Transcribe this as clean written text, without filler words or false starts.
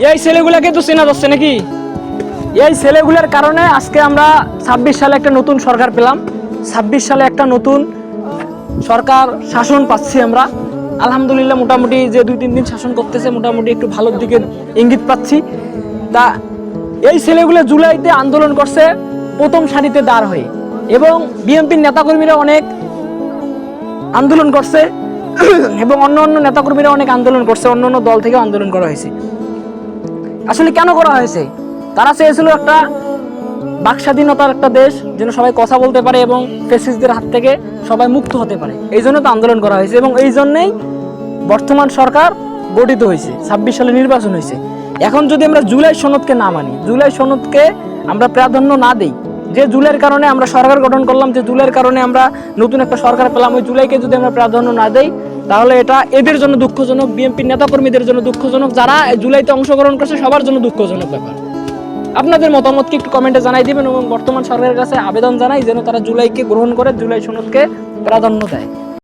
এই ছেলেগুলাকে তো চেনা যাচ্ছে নাকি? এই ছেলেগুলোর কারণে আজকে আমরা 26 সালে একটা নতুন সরকার পেলাম। 26 সালে একটা নতুন সরকার শাসন পাচ্ছি আমরা। আলহামদুলিল্লাহ, মোটামুটি যে 2-3 দিন শাসন করতেছে, মোটামুটি একটু ভালোর দিকে ইঙ্গিত পাচ্ছি। তা এই ছেলেগুলো জুলাইতে আন্দোলন করছে প্রথম সারিতে দাঁড় হয়ে, এবং বিএনপির নেতাকর্মীরা অনেক আন্দোলন করছে এবং অন্য অন্য নেতাকর্মীরা অনেক আন্দোলন করছে, অন্য অন্য দল থেকে আন্দোলন করা হয়েছে। আসলে কেন করা হয়েছে? তারা চেয়েছিল একটা বাক স্বাধীনতার একটা দেশ, যেন সবাই কথা বলতে পারে এবং ফ্যাসিস্টদের হাত থেকে সবাই মুক্ত হতে পারে। এই জন্য তো আন্দোলন করা হয়েছে, এবং এই জন্যই বর্তমান সরকার গঠিত হয়েছে। 26 সালে নির্বাচন হয়েছে। এখন যদি আমরা জুলাই সনদকে না মানি, জুলাই সনদকে আমরা প্রাধান্য না দেই, যে জুলাইয়ের কারণে আমরা সরকার গঠন করলাম, যে জুলাইয়ের কারণে আমরা নতুন একটা সরকার পেলাম, ওই জুলাইকে যদি আমরা প্রাধান্য না দেই, তাহলে এটা এদের জন্য দুঃখজনক, বিএনপির নেতাকর্মীদের জন্য দুঃখজনক, যারা জুলাইতে অংশগ্রহণ করছে সবার জন্য দুঃখজনক ব্যাপার। আপনাদের মতামত কি একটু কমেন্টে জানাই দিবেন, এবং বর্তমান সরকারের কাছে আবেদন জানাই যেন তারা জুলাইকে গ্রহণ করে, জুলাই সনদকে প্রাধান্য দেয়।